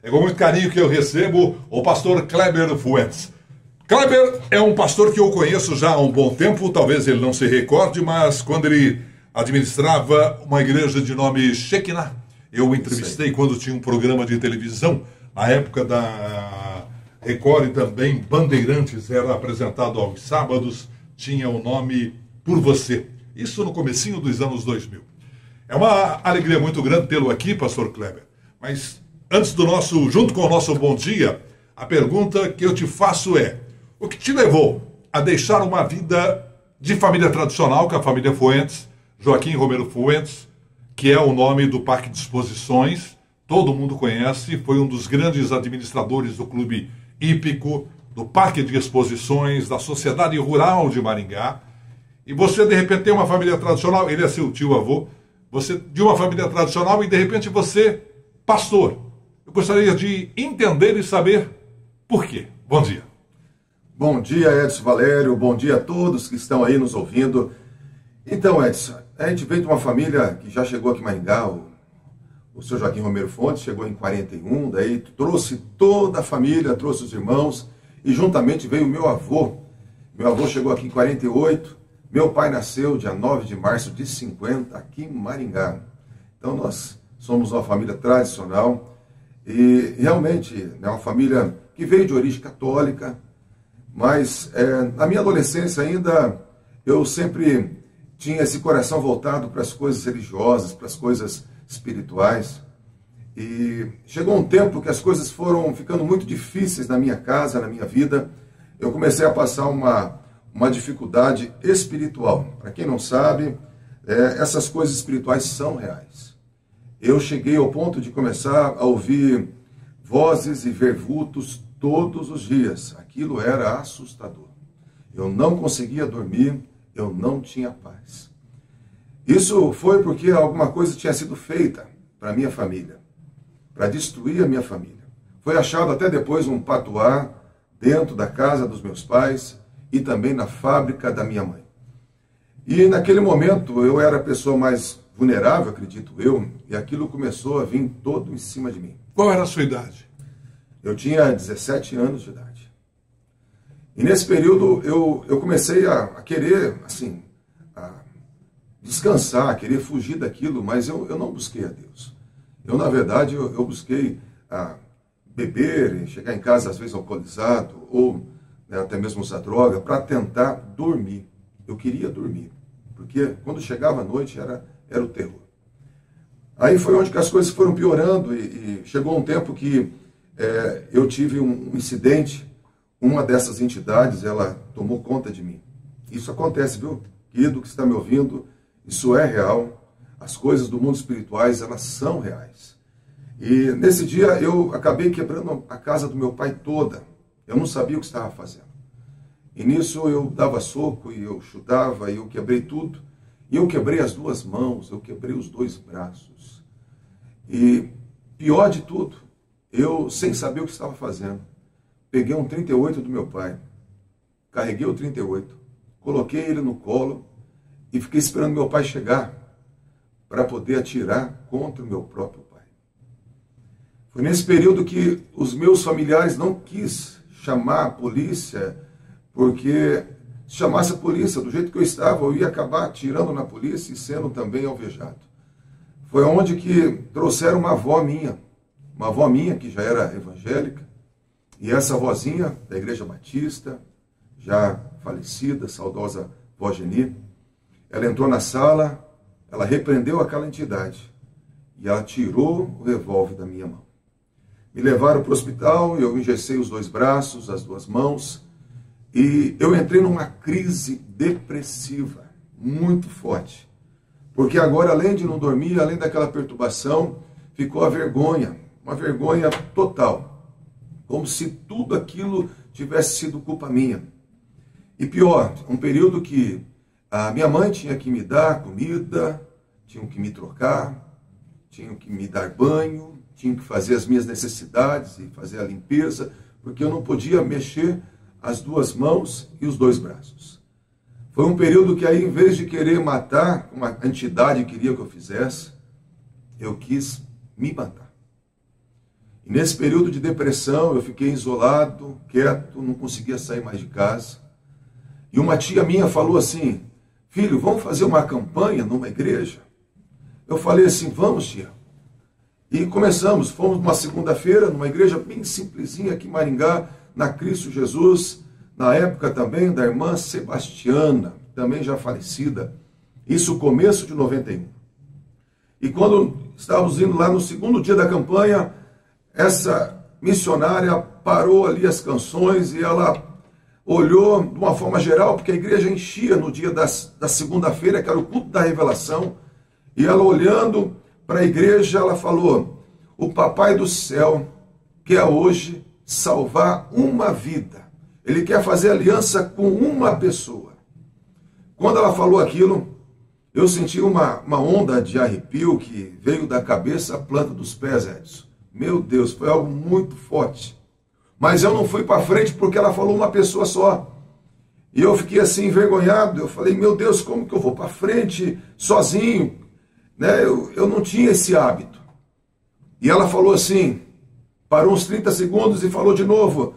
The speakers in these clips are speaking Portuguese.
É com muito carinho que eu recebo o pastor Kleber Fuentes. Kleber é um pastor que eu conheço já há um bom tempo, talvez ele não se recorde, mas quando ele administrava uma igreja de nome Shekinah, eu o entrevistei quando tinha um programa de televisão, na época da Record e também Bandeirantes, era apresentado aos sábados, tinha o nome Por Você. Isso no comecinho dos anos 2000. É uma alegria muito grande tê-lo aqui, pastor Kleber. Mas antes do nosso, junto com o nosso bom dia, a pergunta que eu te faço é: o que te levou a deixar uma vida de família tradicional, que é a família Fuentes, Joaquim Romero Fuentes, que é o nome do Parque de Exposições, todo mundo conhece, foi um dos grandes administradores do Clube Hípico, do Parque de Exposições, da Sociedade Rural de Maringá, e você de repente tem uma família tradicional, ele é seu tio-avô, você de uma família tradicional e de repente você, pastor. Eu gostaria de entender e saber por quê. Bom dia. Bom dia, Edson Valério, bom dia a todos que estão aí nos ouvindo. Então, Edson, a gente veio de uma família que já chegou aqui em Maringá, o seu Joaquim Romero Fontes chegou em 41, daí trouxe toda a família, trouxe os irmãos, e juntamente veio o meu avô. Meu avô chegou aqui em 48, meu pai nasceu dia 9 de março de 50, aqui em Maringá. Então nós somos uma família tradicional, e realmente é uma família que veio de origem católica, mas na minha adolescência ainda eu sempre tinha esse coração voltado para as coisas religiosas, para as coisas espirituais. E chegou um tempo que as coisas foram ficando muito difíceis na minha casa, na minha vida. Eu comecei a passar uma dificuldade espiritual. Para quem não sabe, essas coisas espirituais são reais. Eu cheguei ao ponto de começar a ouvir vozes e ver vultos todos os dias. Aquilo era assustador. Eu não conseguia dormir, eu não tinha paz. Isso foi porque alguma coisa tinha sido feita para a minha família, para destruir a minha família. Foi achado até depois um patuá dentro da casa dos meus pais e também na fábrica da minha mãe. E naquele momento eu era a pessoa mais vulnerável, acredito eu, e aquilo começou a vir todo em cima de mim. Qual era a sua idade? Eu tinha 17 anos de idade. E nesse período eu comecei a querer, assim, a descansar, a querer fugir daquilo, mas eu não busquei a Deus. Eu, na verdade, eu busquei beber, chegar em casa às vezes alcoolizado, ou até mesmo usar droga, para tentar dormir. Eu queria dormir, porque quando chegava a noite era o terror. Aí foi onde que as coisas foram piorando e chegou um tempo que eu tive um incidente. Uma dessas entidades, ela tomou conta de mim. Isso acontece, viu? Querido que está me ouvindo, isso é real. As coisas do mundo espirituais, elas são reais. E nesse dia eu acabei quebrando a casa do meu pai toda. Eu não sabia o que estava fazendo. E nisso eu dava soco e eu chutava e eu quebrei tudo. E eu quebrei as duas mãos, eu quebrei os dois braços. E pior de tudo, eu, sem saber o que estava fazendo, peguei um 38 do meu pai, carreguei o 38, coloquei ele no colo e fiquei esperando meu pai chegar para poder atirar contra o meu próprio pai. Foi nesse período que os meus familiares não quis chamar a polícia, porque se chamasse a polícia do jeito que eu estava, eu ia acabar atirando na polícia e sendo também alvejado. Foi onde que trouxeram uma avó minha que já era evangélica, e essa vozinha da Igreja Batista, já falecida, saudosa vó Geni, ela entrou na sala, ela repreendeu aquela entidade e ela tirou o revólver da minha mão. Me levaram para o hospital, eu engessei os dois braços, as duas mãos, e eu entrei numa crise depressiva muito forte. Porque agora, além de não dormir, além daquela perturbação, ficou a vergonha, uma vergonha total. Como se tudo aquilo tivesse sido culpa minha. E pior, um período que a minha mãe tinha que me dar comida, tinha que me trocar, tinha que me dar banho, tinha que fazer as minhas necessidades e fazer a limpeza, porque eu não podia mexer as duas mãos e os dois braços. Foi um período que aí, em vez de querer matar, uma entidade queria que eu fizesse, eu quis me matar. E nesse período de depressão, eu fiquei isolado, quieto, não conseguia sair mais de casa. E uma tia minha falou assim: filho, vamos fazer uma campanha numa igreja? Eu falei assim: vamos, tia. E começamos, fomos uma segunda-feira, numa igreja bem simplesinha aqui em Maringá, na Cristo Jesus, na época também da irmã Sebastiana, também já falecida, isso começo de 91. E quando estávamos indo lá no segundo dia da campanha, essa missionária parou ali as canções e ela olhou de uma forma geral, porque a igreja enchia no dia da segunda-feira, que era o culto da revelação, e ela olhando para a igreja, ela falou: o Papai do Céu quer hoje salvar uma vida. Ele quer fazer aliança com uma pessoa. Quando ela falou aquilo, eu senti uma onda de arrepio que veio da cabeça à planta dos pés, Edson. Meu Deus, foi algo muito forte. Mas eu não fui para frente porque ela falou uma pessoa só. E eu fiquei assim envergonhado. Eu falei: meu Deus, como que eu vou para frente sozinho? Né? Eu não tinha esse hábito. E ela falou assim, parou uns 30 segundos e falou de novo: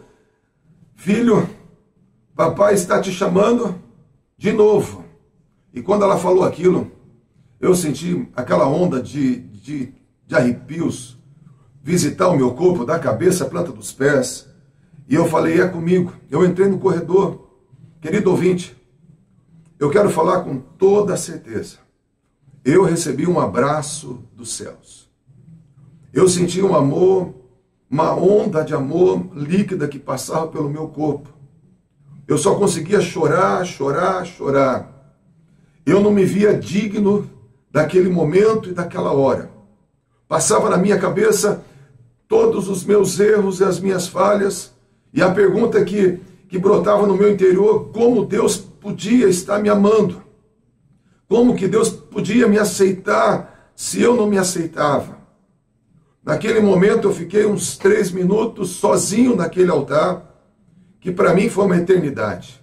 filho, papai está te chamando de novo. E quando ela falou aquilo, eu senti aquela onda de arrepios visitar o meu corpo, da cabeça à planta dos pés. E eu falei: é comigo. Eu entrei no corredor. Querido ouvinte, eu quero falar com toda certeza. Eu recebi um abraço dos céus. Eu senti um amor, uma onda de amor líquida que passava pelo meu corpo. Eu só conseguia chorar, chorar, chorar. Eu não me via digno daquele momento e daquela hora. Passava na minha cabeça todos os meus erros e as minhas falhas, e a pergunta que brotava no meu interior: como Deus podia estar me amando? Como que Deus podia me aceitar se eu não me aceitava? Naquele momento eu fiquei uns 3 minutos sozinho naquele altar, que para mim foi uma eternidade.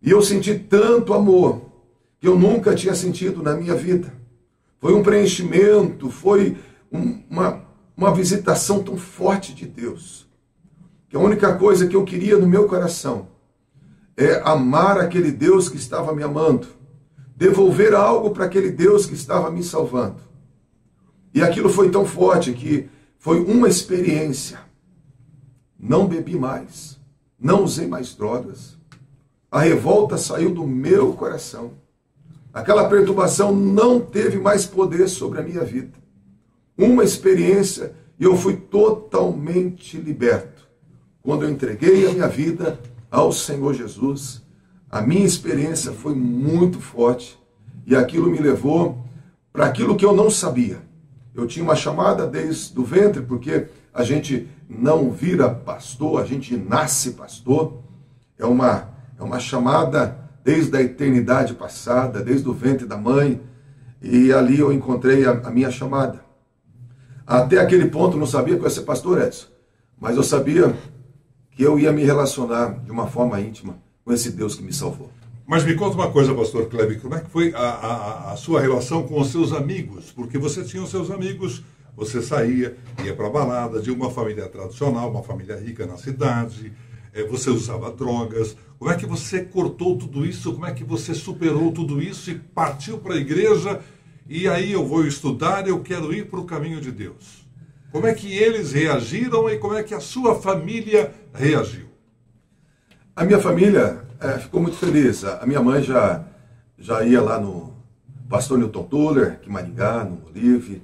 E eu senti tanto amor que eu nunca tinha sentido na minha vida. Foi um preenchimento, foi uma visitação tão forte de Deus, que a única coisa que eu queria no meu coração é amar aquele Deus que estava me amando, devolver algo para aquele Deus que estava me salvando. E aquilo foi tão forte que foi uma experiência. Não bebi mais, não usei mais drogas, a revolta saiu do meu coração. Aquela perturbação não teve mais poder sobre a minha vida. Uma experiência, e eu fui totalmente liberto. Quando eu entreguei a minha vida ao Senhor Jesus, a minha experiência foi muito forte, e aquilo me levou para aquilo que eu não sabia. Eu tinha uma chamada desde o ventre, porque a gente não vira pastor, a gente nasce pastor. É uma chamada desde a eternidade passada, desde o ventre da mãe, e ali eu encontrei a minha chamada. Até aquele ponto eu não sabia que eu ia ser pastor, Edson, mas eu sabia que eu ia me relacionar de uma forma íntima com esse Deus que me salvou. Mas me conta uma coisa, pastor Kleber, como é que foi a sua relação com os seus amigos? Porque você tinha os seus amigos, você saía, ia para a balada, de uma família tradicional, uma família rica na cidade, você usava drogas. Como é que você cortou tudo isso? Como é que você superou tudo isso e partiu para a igreja? E aí eu vou estudar, eu quero ir para o caminho de Deus. Como é que eles reagiram e como é que a sua família reagiu? A minha família ficou muito feliz. A minha mãe já ia lá no pastor Newton Tuller, aqui em Maringá, no Olive,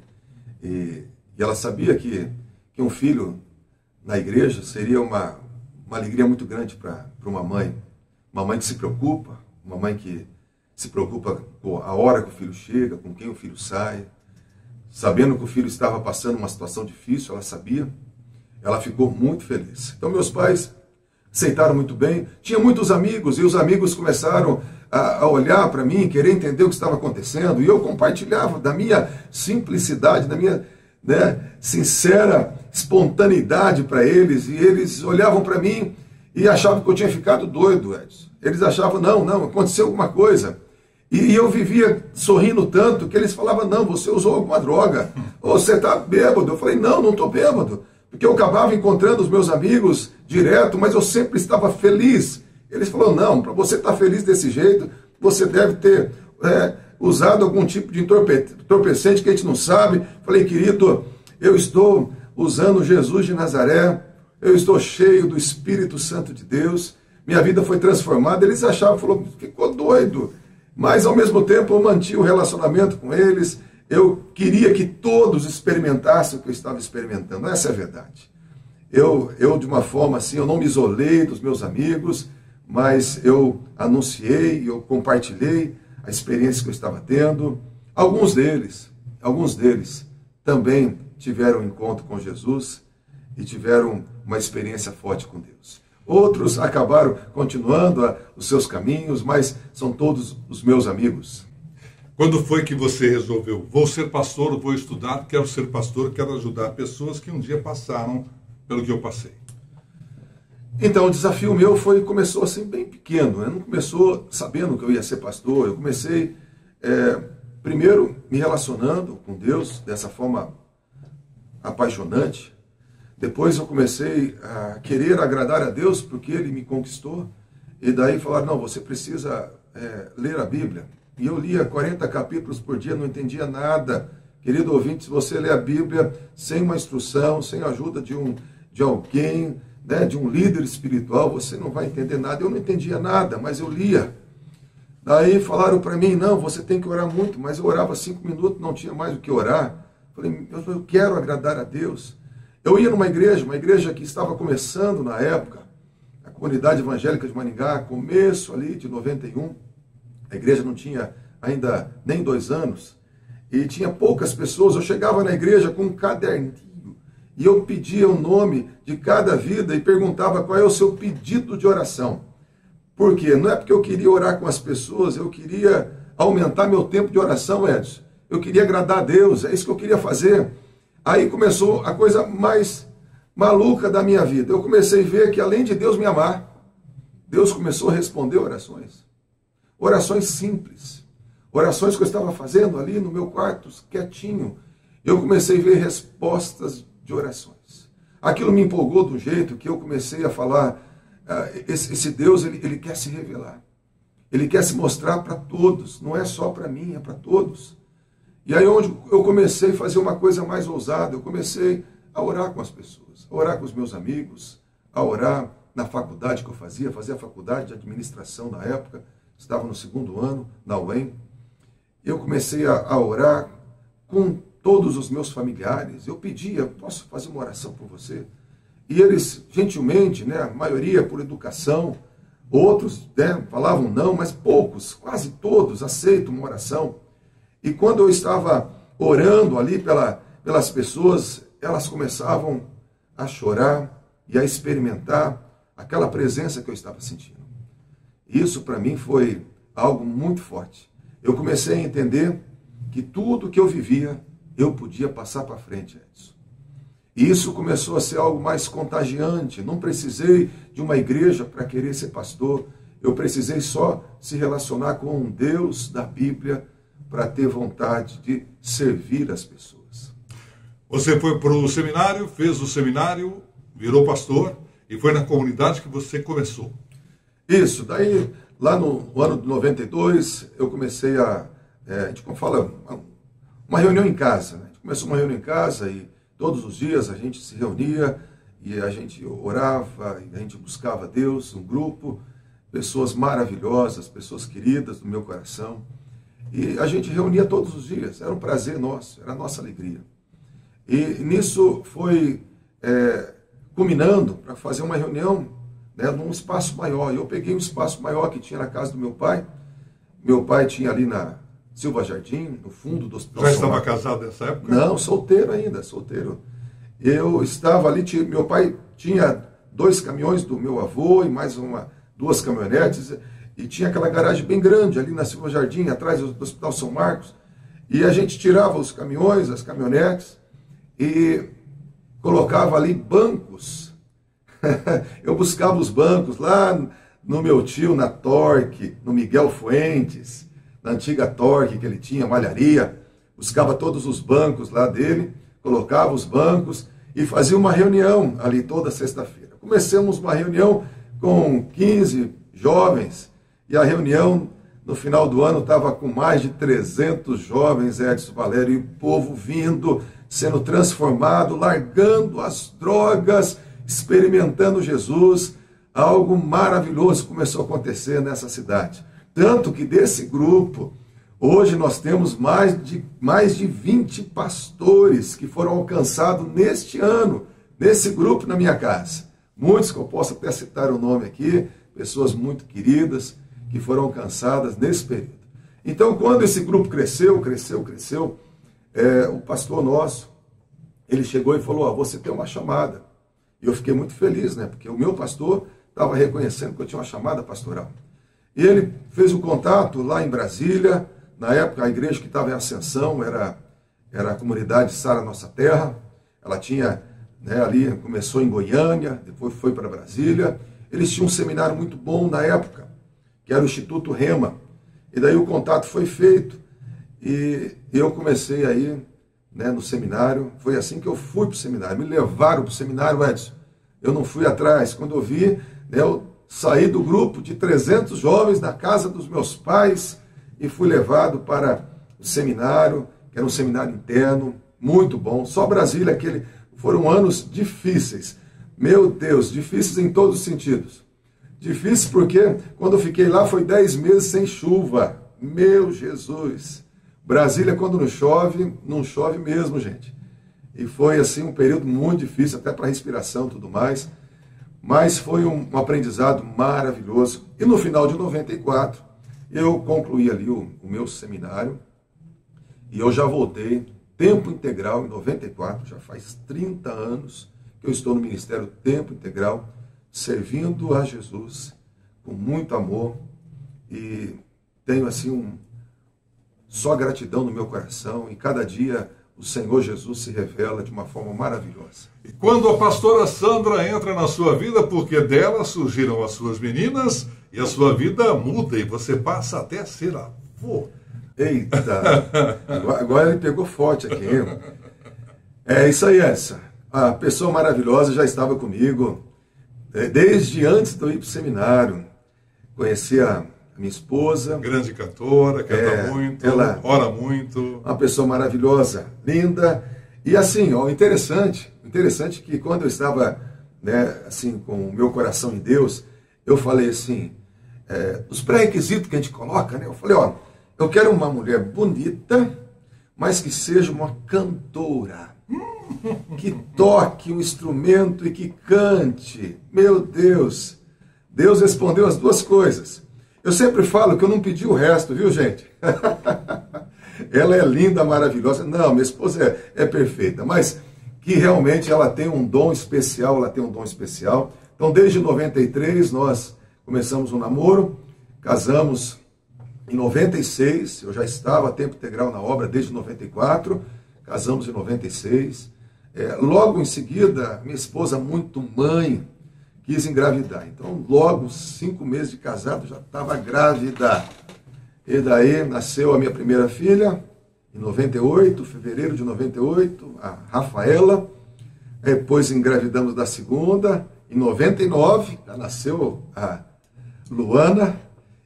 e ela sabia que um filho na igreja seria uma alegria muito grande para uma mãe que se preocupa, uma mãe que se preocupa com a hora que o filho chega, com quem o filho sai, sabendo que o filho estava passando uma situação difícil, ela sabia, ela ficou muito feliz. Então meus pais aceitaram muito bem, tinha muitos amigos, e os amigos começaram a olhar para mim, querer entender o que estava acontecendo, e eu compartilhava da minha simplicidade, da minha sincera espontaneidade para eles, e eles olhavam para mim e achavam que eu tinha ficado doido, Edson. Eles achavam: não, aconteceu alguma coisa. E eu vivia sorrindo tanto que eles falavam: não, você usou alguma droga, ou você está bêbado. Eu falei: não estou bêbado. porque eu acabava encontrando os meus amigos direto, mas eu sempre estava feliz. Eles falaram, não, para você estar feliz desse jeito, você deve ter usado algum tipo de entorpecente que a gente não sabe. Falei, querido, eu estou usando Jesus de Nazaré, eu estou cheio do Espírito Santo de Deus, minha vida foi transformada. Eles achavam, falou, ficou doido. Mas ao mesmo tempo eu mantinha o relacionamento com eles, eu queria que todos experimentassem o que eu estava experimentando. Essa é a verdade. Eu de uma forma assim, eu não me isolei dos meus amigos, mas eu anunciei, eu compartilhei a experiência que eu estava tendo. Alguns deles também tiveram um encontro com Jesus e tiveram uma experiência forte com Deus. Outros acabaram continuando os seus caminhos, mas são todos os meus amigos. Quando foi que você resolveu, vou ser pastor, vou estudar, quero ser pastor, quero ajudar pessoas que um dia passaram pelo que eu passei? Então, o desafio meu começou assim bem pequeno, né? Não começou sabendo que eu ia ser pastor. Eu comecei, primeiro, me relacionando com Deus dessa forma apaixonante. Depois eu comecei a querer agradar a Deus porque Ele me conquistou. E daí falaram, não, você precisa ler a Bíblia. E eu lia 40 capítulos por dia, não entendia nada. Querido ouvinte, se você lê a Bíblia sem uma instrução, sem a ajuda de alguém, né, de um líder espiritual, você não vai entender nada. Eu não entendia nada, mas eu lia. Daí falaram para mim, não, você tem que orar muito, mas eu orava 5 minutos, não tinha mais o que orar. Falei, eu quero agradar a Deus. Eu ia numa igreja que estava começando na época, a comunidade evangélica de Maringá, começo ali de 91, a igreja não tinha ainda nem 2 anos, e tinha poucas pessoas. Eu chegava na igreja com um caderninho, e eu pedia o nome de cada vida e perguntava qual é o seu pedido de oração. Por quê? Não é porque eu queria orar com as pessoas, eu queria aumentar meu tempo de oração, Edson. Eu queria agradar a Deus, é isso que eu queria fazer. Aí começou a coisa mais maluca da minha vida. Eu comecei a ver que além de Deus me amar, Deus começou a responder orações. Orações simples. Orações que eu estava fazendo ali no meu quarto, quietinho. Eu comecei a ver respostas de orações. Aquilo me empolgou de um jeito que eu comecei a falar, esse Deus, ele quer se revelar. Ele quer se mostrar para todos, não é só para mim, é para todos. E aí onde eu comecei a fazer uma coisa mais ousada, eu comecei a orar com as pessoas, a orar com os meus amigos, a orar na faculdade que eu fazia a faculdade de administração na época, estava no 2º ano, na UEM. Eu comecei a orar com todos os meus familiares. Eu pedia, posso fazer uma oração por você? E eles, gentilmente, né, a maioria por educação, outros falavam não, mas poucos, quase todos, aceitam uma oração. E quando eu estava orando ali pelas pessoas, elas começavam a chorar e a experimentar aquela presença que eu estava sentindo. Isso para mim foi algo muito forte. Eu comecei a entender que tudo que eu vivia, eu podia passar para frente, Edson. E isso começou a ser algo mais contagiante. Não precisei de uma igreja para querer ser pastor. Eu precisei só se relacionar com um Deus da Bíblia para ter vontade de servir as pessoas. Você foi para o seminário, fez o seminário, virou pastor, e foi na comunidade que você começou. Isso, daí lá no ano de 92, eu comecei como fala, uma reunião em casa. Né? A gente começou uma reunião em casa e todos os dias a gente se reunia e a gente orava, e a gente buscava Deus, um grupo, pessoas maravilhosas, pessoas queridas do meu coração. E a gente reunia todos os dias, era um prazer nosso, era a nossa alegria. E nisso foi culminando para fazer uma reunião, né, num espaço maior. E eu peguei um espaço maior que tinha na casa do meu pai. Meu pai tinha ali na Silva Jardim, no fundo do Hospital Já São estava Marcos. casado nessa época? Não, solteiro ainda, solteiro. Eu estava ali, meu pai tinha 2 caminhões do meu avô e mais 2 caminhonetes, e tinha aquela garagem bem grande ali na Silva Jardim, atrás do Hospital São Marcos, e a gente tirava os caminhões, as caminhonetes, e colocava ali bancos. Eu buscava os bancos lá no meu tio, na Torque, no Miguel Fuentes, na antiga Torque que ele tinha, malharia, buscava todos os bancos lá dele, colocava os bancos, e fazia uma reunião ali toda sexta-feira. Começamos uma reunião com 15 jovens, e a reunião no final do ano estava com mais de 300 jovens, Edson Valério, e o povo vindo, sendo transformado, largando as drogas, experimentando Jesus. Algo maravilhoso começou a acontecer nessa cidade. Tanto que desse grupo, hoje nós temos mais de 20 pastores que foram alcançados neste ano, nesse grupo na minha casa. Muitos que eu posso até citar o nome aqui, pessoas muito queridas, que foram alcançadas nesse período. Então, quando esse grupo cresceu, o pastor nosso, ele chegou e falou, você tem uma chamada. E eu fiquei muito feliz, né? Porque o meu pastor estava reconhecendo que eu tinha uma chamada pastoral. E ele fez o contato lá em Brasília. Na época, a igreja que estava em ascensão era a comunidade Sara Nossa Terra. Ela tinha, ali, começou em Goiânia, depois foi para Brasília. Eles tinham um seminário muito bom na época, que era o Instituto Rema. E daí o contato foi feito. E eu comecei aí, no seminário. Foi assim que eu fui para o seminário. Me levaram para o seminário, Edson. Eu não fui atrás. Quando eu vi, eu saí do grupo de 300 jovens da casa dos meus pais e fui levado para o seminário, que era um seminário interno, muito bom. Só Brasília, foram anos difíceis. Meu Deus, difíceis em todos os sentidos. Difíceis porque quando eu fiquei lá foi 10 meses sem chuva. Meu Jesus! Brasília, quando não chove mesmo, gente. E foi assim um período muito difícil, até para respiração e tudo mais. Mas foi um aprendizado maravilhoso. E no final de 94, eu concluí ali o meu seminário. E eu já voltei, tempo integral, em 94, já faz 30 anos que eu estou no Ministério Tempo Integral, servindo a Jesus com muito amor. E tenho assim só gratidão no meu coração. E cada dia o Senhor Jesus se revela de uma forma maravilhosa. E quando a pastora Sandra entra na sua vida, porque dela surgiram as suas meninas, e a sua vida muda, e você passa até a ser avô. Eita, agora ele pegou forte aqui. É isso aí, essa. A pessoa maravilhosa já estava comigo desde antes de eu ir para o seminário. Conheci a minha esposa. Grande cantora, canta muito, ora muito. Uma pessoa maravilhosa, linda. E assim, interessante que quando eu estava, assim, com o meu coração em Deus, eu falei assim, os pré-requisitos que a gente coloca, eu falei, eu quero uma mulher bonita, mas que seja uma cantora, que toque um instrumento e que cante. Meu Deus, Deus respondeu as duas coisas. Eu sempre falo que eu não pedi o resto, viu, gente? Ela é linda, maravilhosa. Não, minha esposa é perfeita, mas que realmente ela tem um dom especial, Então, desde 93, nós começamos um namoro, casamos em 96, eu já estava a tempo integral na obra desde 94, casamos em 96. Logo em seguida, minha esposa, muito mãe, quis engravidar. Então, logo 5 meses de casado, já estava grávida. E daí nasceu a minha primeira filha, em 98, fevereiro de 98, a Rafaela. Depois engravidamos da segunda, em 99, já nasceu a Luana.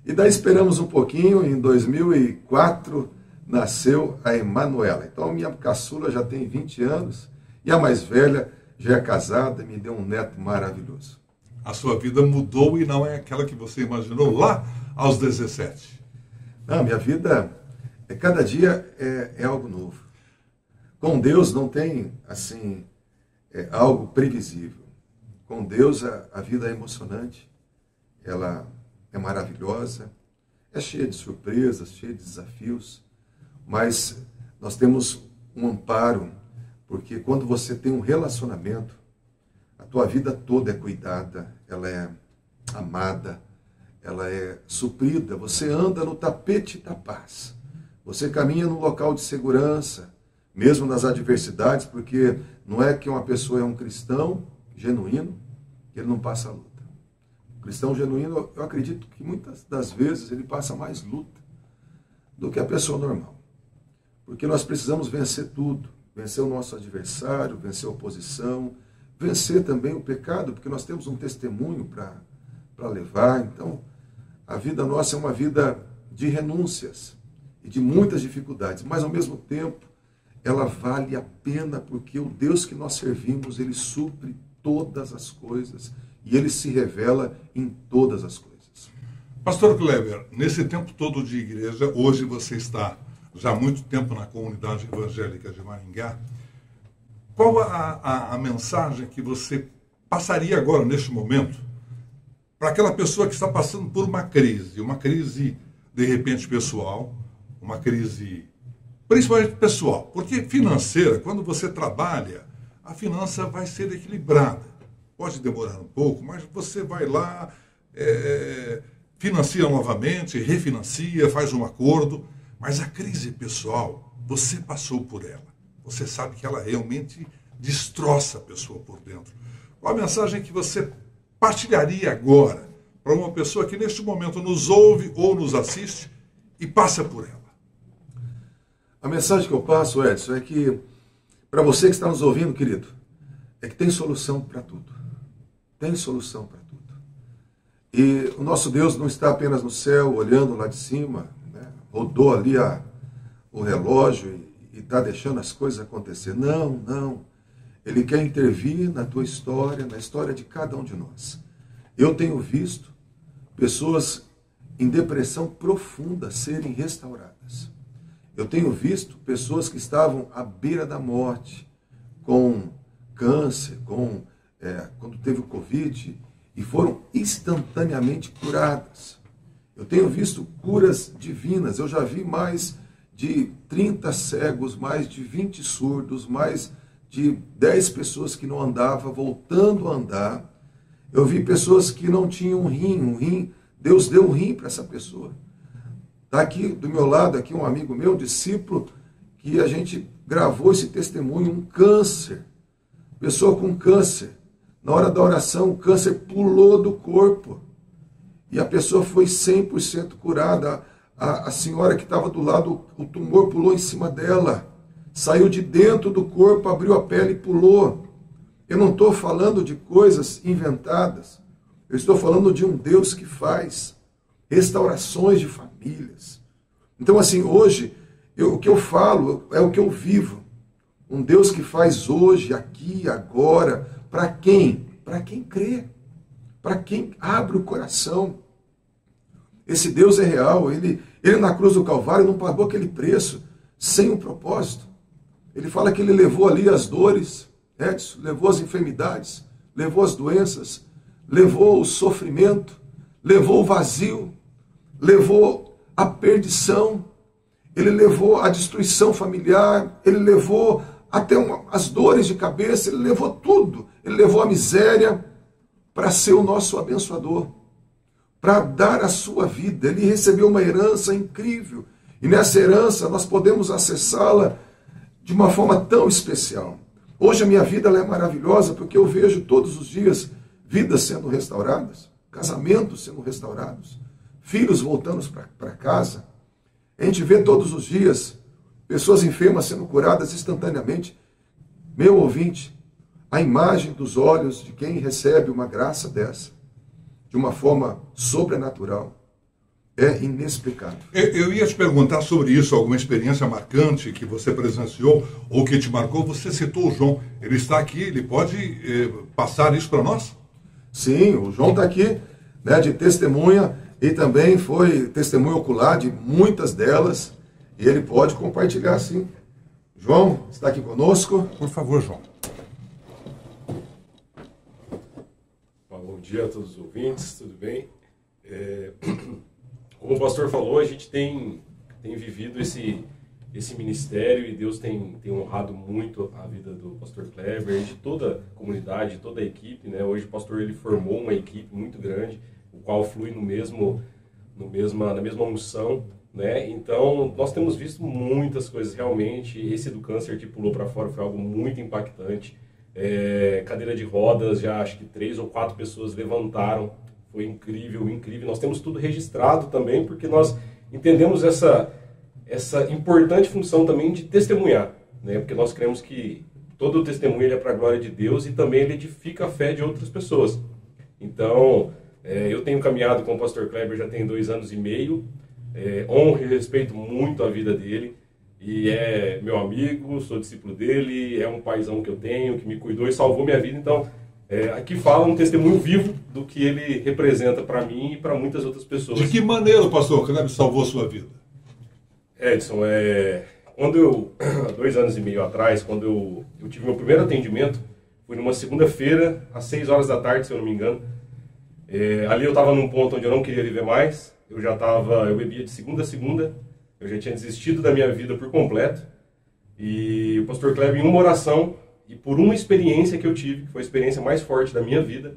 E daí esperamos um pouquinho, em 2004, nasceu a Emanuela. Então, a minha caçula já tem 20 anos, e a mais velha já é casada e me deu um neto maravilhoso. A sua vida mudou e não é aquela que você imaginou lá aos 17. Não, minha vida, cada dia é algo novo. Com Deus não tem, assim, algo previsível. Com Deus a vida é emocionante, ela é maravilhosa, é cheia de surpresas, cheia de desafios, mas nós temos um amparo, porque quando você tem um relacionamento, a tua vida toda é cuidada, ela é amada, ela é suprida, você anda no tapete da paz, você caminha num local de segurança, mesmo nas adversidades, porque não é que uma pessoa é um cristão genuíno, que ele não passa luta. O cristão genuíno, eu acredito que muitas das vezes ele passa mais luta do que a pessoa normal, porque nós precisamos vencer tudo, vencer o nosso adversário, vencer a oposição, vencer também o pecado, porque nós temos um testemunho para levar. Então, a vida nossa é uma vida de renúncias e de muitas dificuldades, mas ao mesmo tempo ela vale a pena, porque o Deus que nós servimos, ele supre todas as coisas e ele se revela em todas as coisas. Pastor Kleber, nesse tempo todo de igreja, hoje você está já há muito tempo na comunidade evangélica de Maringá. Qual a mensagem que você passaria agora, neste momento, para aquela pessoa que está passando por uma crise de repente pessoal, uma crise principalmente pessoal, porque financeira, quando você trabalha, a finança vai ser equilibrada. Pode demorar um pouco, mas você vai lá, financia novamente, refinancia, faz um acordo, mas a crise pessoal, você passou por ela. Você sabe que ela realmente destroça a pessoa por dentro. Qual a mensagem que você partilharia agora para uma pessoa que neste momento nos ouve ou nos assiste e passa por ela? A mensagem que eu passo, Edson, é que, para você que está nos ouvindo, querido, é que tem solução para tudo. Tem solução para tudo. E o nosso Deus não está apenas no céu, olhando lá de cima, né? Rodou ali o relógio e está deixando as coisas acontecer. Não, não. Ele quer intervir na tua história, na história de cada um de nós. Eu tenho visto pessoas em depressão profunda serem restauradas. Eu tenho visto pessoas que estavam à beira da morte, com câncer, quando teve o Covid, e foram instantaneamente curadas. Eu tenho visto curas divinas. Eu já vi mais de 30 cegos, mais de 20 surdos, mais de 10 pessoas que não andavam, voltando a andar. Eu vi pessoas que não tinham um rim, Deus deu um rim para essa pessoa. Está aqui do meu lado, aqui um amigo meu, discípulo, que a gente gravou esse testemunho, um câncer. Pessoa com câncer. Na hora da oração, o câncer pulou do corpo. E a pessoa foi 100% curada. A senhora que estava do lado, o tumor pulou em cima dela. Saiu de dentro do corpo, abriu a pele e pulou. Eu não estou falando de coisas inventadas. Eu estou falando de um Deus que faz restaurações de famílias. Então, assim, hoje, o que eu falo é o que eu vivo. Um Deus que faz hoje, aqui, agora. Para quem? Para quem crê. Para quem abre o coração. Esse Deus é real. Ele na cruz do Calvário não pagou aquele preço sem um propósito. Ele fala que ele levou ali as dores, Edson, levou as enfermidades, levou as doenças, levou o sofrimento, levou o vazio, levou a perdição, ele levou a destruição familiar, ele levou até as dores de cabeça, ele levou tudo. Ele levou a miséria para ser o nosso abençoador, para dar a sua vida. Ele recebeu uma herança incrível. E nessa herança nós podemos acessá-la de uma forma tão especial. Hoje a minha vida ela é maravilhosa porque eu vejo todos os dias vidas sendo restauradas, casamentos sendo restaurados, filhos voltando para casa. A gente vê todos os dias pessoas enfermas sendo curadas instantaneamente. Meu ouvinte, a imagem dos olhos de quem recebe uma graça dessa, de uma forma sobrenatural, é inexplicável. Eu ia te perguntar sobre isso, alguma experiência marcante que você presenciou ou que te marcou. Você citou o João, ele está aqui, ele pode passar isso para nós? Sim, o João está aqui, né, de testemunha, e também foi testemunha ocular de muitas delas, e ele pode compartilhar sim. João, está aqui conosco? Por favor, João. Bom dia a todos os ouvintes, tudo bem? Como o pastor falou, a gente tem vivido esse ministério e Deus tem honrado muito a vida do pastor Kleber e de toda a comunidade, toda a equipe, né? Hoje o pastor ele formou uma equipe muito grande, o qual flui na mesma unção, né? Então nós temos visto muitas coisas realmente. Esse do câncer que pulou para fora foi algo muito impactante. Cadeira de rodas, já acho que 3 ou 4 pessoas levantaram. Foi incrível, incrível. Nós temos tudo registrado também, porque nós entendemos essa importante função também de testemunhar. né? Porque nós cremos que todo o testemunho ele é para a glória de Deus e também ele edifica a fé de outras pessoas. Então, eu tenho caminhado com o pastor Kleber já tem 2 anos e meio, honro e respeito muito a vida dele, e é meu amigo, sou discípulo dele, é um paizão que eu tenho, que me cuidou e salvou minha vida. Então, aqui fala um testemunho vivo do que ele representa para mim e para muitas outras pessoas. De que maneira o pastor Kleber salvou sua vida? Edson, quando eu, 2 anos e meio atrás, quando eu tive meu primeiro atendimento, fui numa segunda-feira, às 6 horas da tarde, se eu não me engano. Ali eu estava num ponto onde eu não queria viver mais, eu bebia de segunda a segunda, eu já tinha desistido da minha vida por completo, e o pastor Kleber, em uma oração, e por uma experiência que eu tive, que foi a experiência mais forte da minha vida,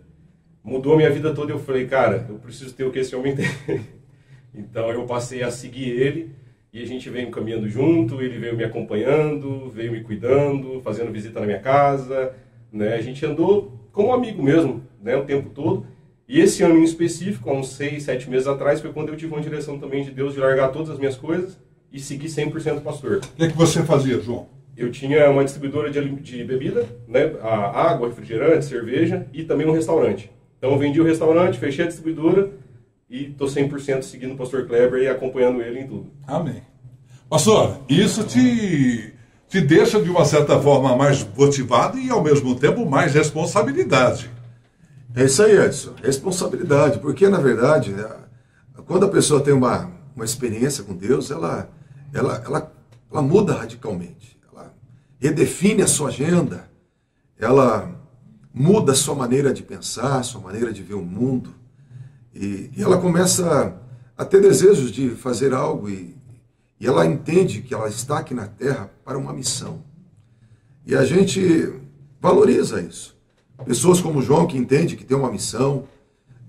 mudou a minha vida toda, eu falei, cara, eu preciso ter o que esse homem tem. Então eu passei a seguir ele, e a gente veio caminhando junto, ele veio me acompanhando, veio me cuidando, fazendo visita na minha casa, né? A gente andou como um amigo mesmo, né, o tempo todo. E esse ano em específico, há uns 6, 7 meses atrás, foi quando eu tive uma direção também de Deus de largar todas as minhas coisas e seguir 100% pastor. O que é que você fazia, João? Eu tinha uma distribuidora de bebida, né, a água, refrigerante, cerveja e também um restaurante. Então eu vendi o restaurante, fechei a distribuidora e estou 100% seguindo o pastor Kleber e acompanhando ele em tudo. Amém. Pastor, isso te deixa de uma certa forma mais motivado e ao mesmo tempo mais responsabilidade. É isso aí, Edson. Responsabilidade, porque na verdade, né, quando a pessoa tem uma experiência com Deus, ela muda radicalmente. Ela redefine a sua agenda, ela muda a sua maneira de pensar, a sua maneira de ver o mundo. E ela começa a ter desejos de fazer algo e ela entende que ela está aqui na Terra para uma missão. E a gente valoriza isso. Pessoas como o João, que entende que tem uma missão,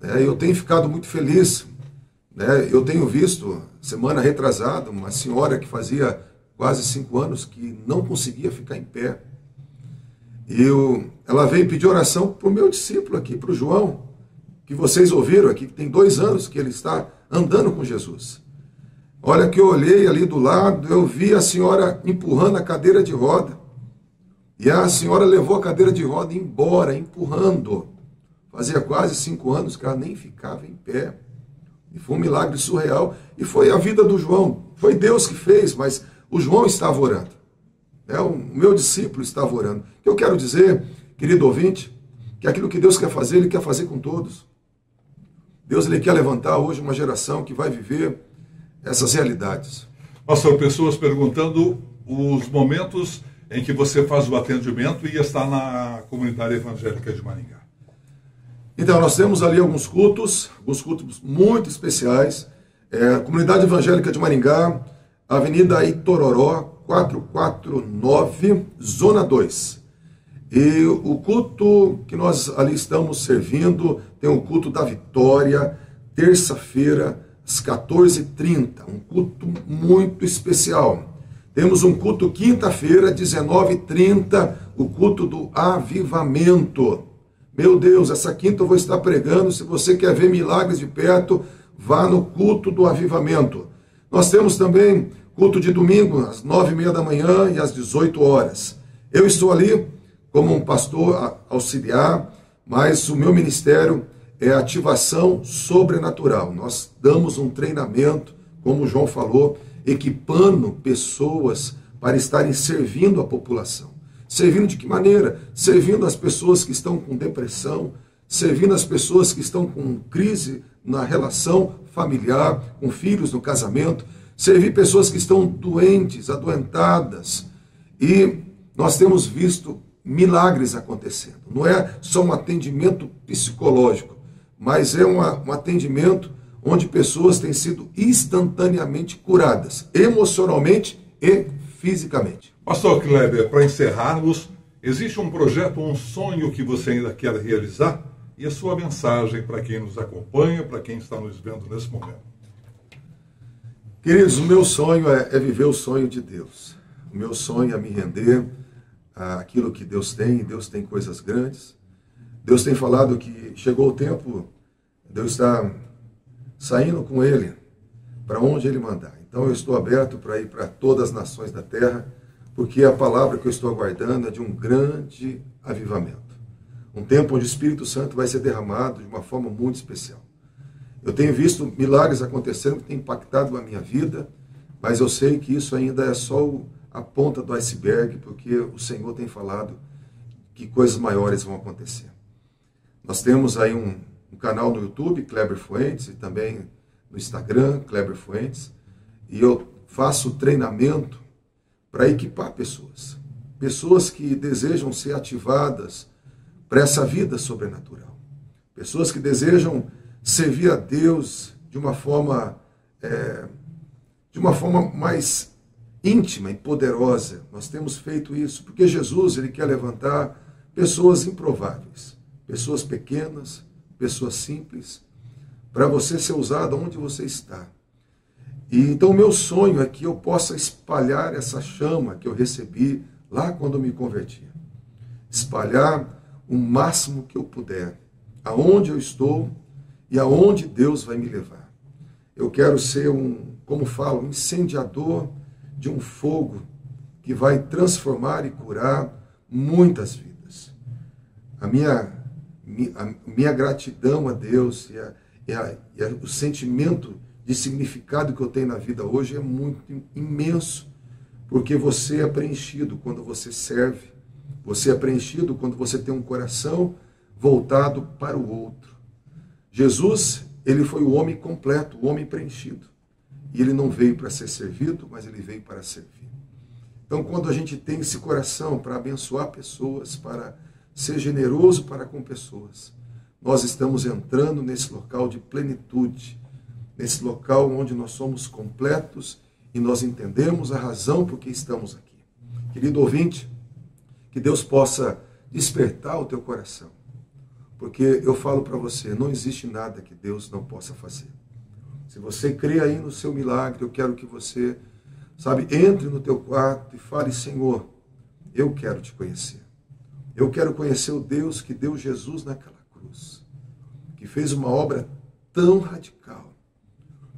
né? Eu tenho ficado muito feliz, né? Eu tenho visto, semana retrasada, uma senhora que fazia quase 5 anos que não conseguia ficar em pé. Ela veio pedir oração para o meu discípulo aqui, para o João, que vocês ouviram aqui, que tem 2 anos que ele está andando com Jesus. Olha que eu olhei ali do lado, eu vi a senhora empurrando a cadeira de roda. E a senhora levou a cadeira de roda embora, empurrando. Fazia quase 5 anos que ela nem ficava em pé. E foi um milagre surreal. E foi a vida do João. Foi Deus que fez, mas o João estava orando. O meu discípulo estava orando. O que eu quero dizer, querido ouvinte, que aquilo que Deus quer fazer, Ele quer fazer com todos. Deus Ele quer levantar hoje uma geração que vai viver essas realidades. Pastor, pessoas perguntando os momentos em que você faz o atendimento e está na comunidade evangélica de Maringá. Então, nós temos ali alguns cultos muito especiais. Comunidade Evangélica de Maringá, Avenida Itororó, 449, Zona 2. E o culto que nós ali estamos servindo, tem o culto da Vitória, terça-feira, às 14h30, um culto muito especial. Temos um culto quinta-feira, 19h30, o culto do avivamento. Meu Deus, essa quinta eu vou estar pregando. Se você quer ver milagres de perto, vá no culto do avivamento. Nós temos também culto de domingo, às 9h30 da manhã e às 18 horas. Eu estou ali como um pastor auxiliar, mas o meu ministério é ativação sobrenatural. Nós damos um treinamento, como o João falou, equipando pessoas para estarem servindo a população. Servindo de que maneira? Servindo as pessoas que estão com depressão, servindo as pessoas que estão com crise na relação familiar, com filhos no casamento, servir pessoas que estão doentes, adoentadas. E nós temos visto milagres acontecendo. Não é só um atendimento psicológico, mas é um atendimento onde pessoas têm sido instantaneamente curadas, emocionalmente e fisicamente. Pastor Kleber, para encerrarmos, existe um projeto, um sonho que você ainda quer realizar? E a sua mensagem para quem nos acompanha, para quem está nos vendo nesse momento? Queridos, o meu sonho é viver o sonho de Deus. O meu sonho é me render àquilo que Deus tem, e Deus tem coisas grandes. Deus tem falado que chegou o tempo, Deus está saindo com Ele para onde Ele mandar. Então eu estou aberto para ir para todas as nações da terra, porque a palavra que eu estou aguardando é de um grande avivamento. Um tempo onde o Espírito Santo vai ser derramado de uma forma muito especial. Eu tenho visto milagres acontecendo que tem impactado a minha vida, mas eu sei que isso ainda é só a ponta do iceberg, porque o Senhor tem falado que coisas maiores vão acontecer. Nós temos aí um canal no YouTube, Kleber Fuentes, e também no Instagram, Kleber Fuentes, e eu faço treinamento para equipar pessoas. Pessoas que desejam ser ativadas para essa vida sobrenatural. Pessoas que desejam servir a Deus de uma forma mais íntima e poderosa. Nós temos feito isso porque Jesus, ele quer levantar pessoas improváveis, pessoas pequenas, pessoas simples, para você ser usado onde você está. E então o meu sonho é que eu possa espalhar essa chama que eu recebi lá quando eu me converti. Espalhar o máximo que eu puder, aonde eu estou e aonde Deus vai me levar. Eu quero ser como falo, um incendiador de um fogo que vai transformar e curar muitas vidas. A minha gratidão a Deus e o sentimento de significado que eu tenho na vida hoje é muito imenso, porque você é preenchido quando você serve, você é preenchido quando você tem um coração voltado para o outro. Jesus, ele foi o homem completo, o homem preenchido. E ele não veio para ser servido, mas ele veio para servir. Então, quando a gente tem esse coração para abençoar pessoas, para ser generoso para com pessoas, nós estamos entrando nesse local de plenitude, nesse local onde nós somos completos e nós entendemos a razão por que estamos aqui. Querido ouvinte, que Deus possa despertar o teu coração, porque eu falo para você, não existe nada que Deus não possa fazer. Se você crê aí no seu milagre, eu quero que você, entre no teu quarto e fale, Senhor, eu quero te conhecer. Eu quero conhecer o Deus que deu Jesus naquela cruz, que fez uma obra tão radical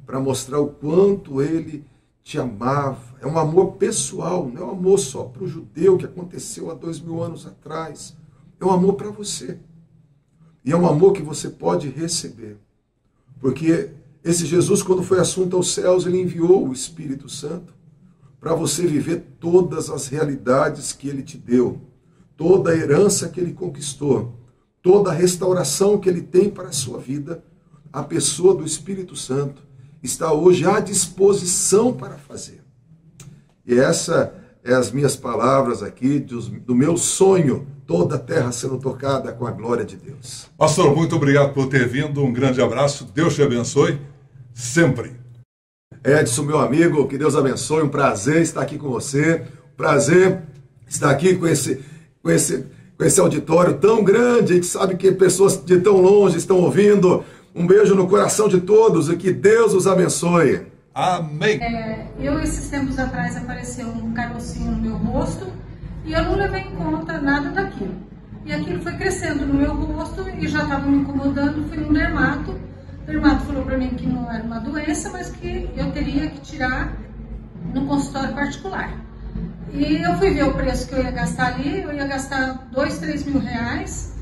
para mostrar o quanto Ele te amava. É um amor pessoal, não é um amor só para o judeu que aconteceu há 2000 anos atrás. É um amor para você. E é um amor que você pode receber. Porque esse Jesus, quando foi assunto aos céus, ele enviou o Espírito Santo para você viver todas as realidades que ele te deu, toda a herança que ele conquistou, toda a restauração que ele tem para a sua vida. A pessoa do Espírito Santo está hoje à disposição para fazer. E essa é as minhas palavras aqui, do meu sonho, toda a terra sendo tocada com a glória de Deus. Pastor, muito obrigado por ter vindo, um grande abraço, Deus te abençoe, sempre. Edson, meu amigo, que Deus abençoe, um prazer estar aqui com você, prazer estar aqui com esse auditório tão grande, a gente sabe que pessoas de tão longe estão ouvindo. Um beijo no coração de todos e que Deus os abençoe. Amém. Esses tempos atrás, apareceu um carocinho no meu rosto e eu não levei em conta nada daquilo. E aquilo foi crescendo no meu rosto e já estava me incomodando. Fui no dermato. O dermato falou para mim que não era uma doença, mas que eu teria que tirar no consultório particular. E eu fui ver o preço que eu ia gastar ali. Eu ia gastar 2, 3 mil reais.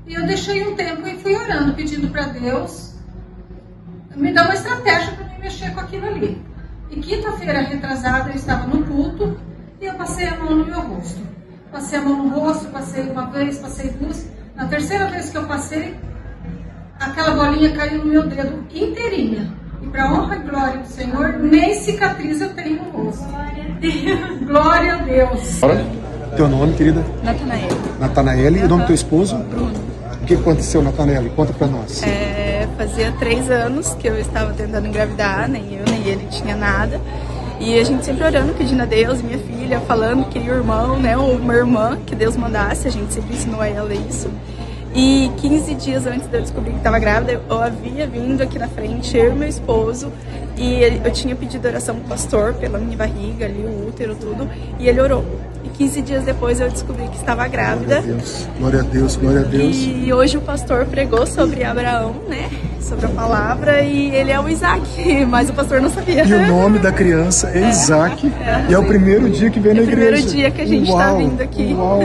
E eu deixei um tempo e fui orando, pedindo para Deus me dar uma estratégia para me mexer com aquilo ali. E quinta-feira retrasada eu estava no culto e eu passei a mão no meu rosto. Passei a mão no rosto, passei uma vez, passei duas. Na terceira vez que eu passei, aquela bolinha caiu no meu dedo inteirinha. E para honra e glória do Senhor, nem cicatriz eu tenho no rosto. Glória a Deus. Glória a Deus. Teu nome, querida? Natanael. Natanael. E o nome do teu esposo? Bruno. O que aconteceu, Natanael? Conta pra nós. Fazia 3 anos que eu estava tentando engravidar, nem eu nem ele tinha nada. E a gente sempre orando, pedindo a Deus, minha filha, falando que queria um irmão, né, ou uma irmã, que Deus mandasse, a gente sempre ensinou a ela isso. E 15 dias antes de eu descobrir que estava grávida, eu havia vindo aqui na frente, eu e meu esposo, e eu tinha pedido oração pro pastor pela minha barriga ali, o útero, tudo, e ele orou. E 15 dias depois eu descobri que estava grávida. Glória a Deus, glória a Deus, glória a Deus. E hoje o pastor pregou sobre Abraão, né? Sobre a palavra, e ele é o Isaac, mas o pastor não sabia. E o nome da criança é Isaac, e é o primeiro dia que vem na igreja. É o primeiro dia que a gente está vindo aqui. Uau.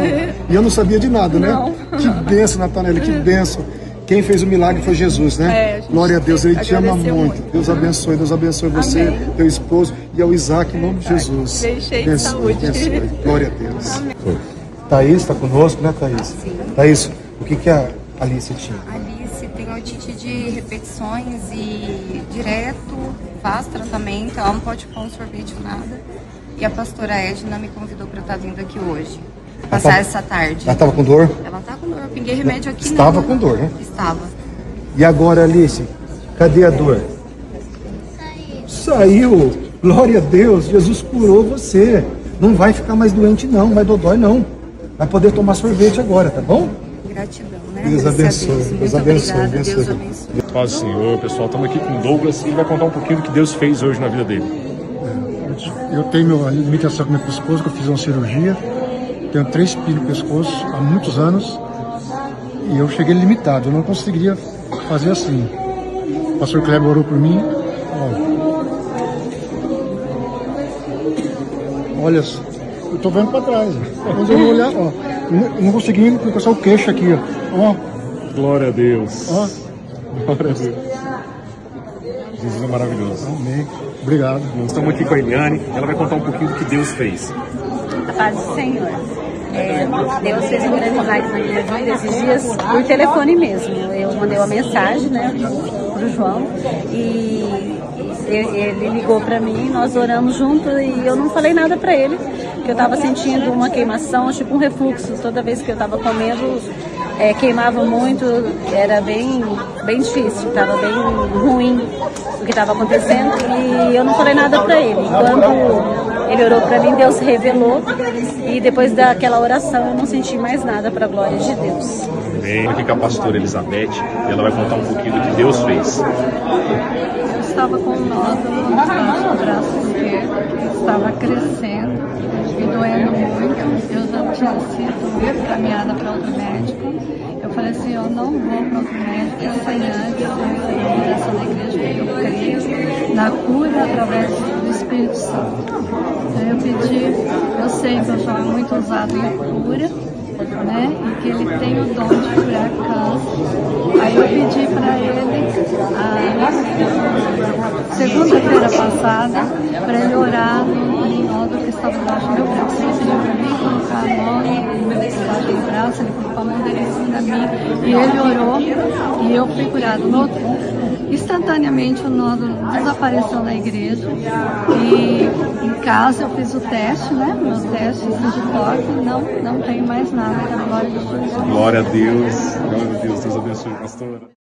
E eu não sabia de nada, né? Não. Que bênção, Natanelli, que bênção. Quem fez o milagre foi Jesus, né? Glória a Deus, Ele te ama muito. Deus abençoe você, Amém. teu esposo e ao Isaac, em nome de Jesus. Bem cheio de saúde. Abençoe. Glória a Deus. Amém. Thaís está conosco, né, Thaís? Sim. Thaís, o que a Alice tinha? A Alice tem otite de repetições e direto faz tratamento, ela não pode pôr um sorvete ou nada. E a pastora Edna me convidou para eu estar vindo aqui hoje, passar essa tarde. Ela estava com dor? Ela tá com dor, eu pinguei remédio aqui. Estava com dor, né? Estava. E agora, Alice, cadê a dor? Saiu. Glória a Deus, Jesus curou você. Não vai ficar mais doente não, vai dodói não. Vai poder tomar sorvete agora, tá bom? Gratidão, né? Deus abençoe, Deus abençoe, Obrigada, abençoe. Deus abençoe. Paz do Senhor, pessoal. Estamos aqui com o Douglas e ele vai contar um pouquinho do que Deus fez hoje na vida dele. Eu tenho uma limitação com meu pescoço, que eu fiz uma cirurgia. Tenho 3 pinos no pescoço há muitos anos. E eu cheguei limitado, eu não conseguiria fazer assim. O pastor Kleber orou por mim. Olha, eu tô vendo para trás. Quando eu olhar, ó, eu não consegui encostar o queixo aqui, ó. Glória a Deus. Ó. Glória a Deus. Jesus é maravilhoso. Amém. Obrigado. Nós estamos aqui com a Eliane. Ela vai contar um pouquinho do que Deus fez. A paz do Senhor. Deus fez um grande milagre na minha vida esses dias por telefone mesmo. Eu mandei uma mensagem, né, pro João e ele ligou para mim, nós oramos junto e eu não falei nada para ele, que eu estava sentindo uma queimação, tipo um refluxo. Toda vez que eu estava comendo, queimava muito, era bem difícil, estava bem ruim o que estava acontecendo e eu não falei nada para ele. Quando ele orou para mim, Deus revelou e depois daquela oração eu não senti mais nada para a glória de Deus. Amém. Aqui com a pastora Elizabeth e ela vai contar um pouquinho do que Deus fez. Eu estava com um nódulo no braço esquerdo, que estava crescendo e doendo muito. Eu já tinha sido encaminhada para outro médico. Eu falei assim, eu não vou para outro médico sem antes a oração da igreja, porque eu creio na cura através do Espírito Santo. Então eu pedi, eu sei que eu sou muito usado em cura, né, e que ele tem o dom de curar câncer. Aí eu pedi para ele, segunda-feira passada, para ele orar no nódulo que estava debaixo do meu braço. Ele pediu para mim colocar a mão debaixo do braço, ele colocou a mão dele em cima de mim, e ele orou, e eu fui curado. Instantaneamente o nódulo desapareceu na igreja, e em casa eu fiz o teste, né, meus testes de toque, não tem mais nada, glória a Deus. Glória a Deus. Glória a Deus. Deus abençoe, pastora.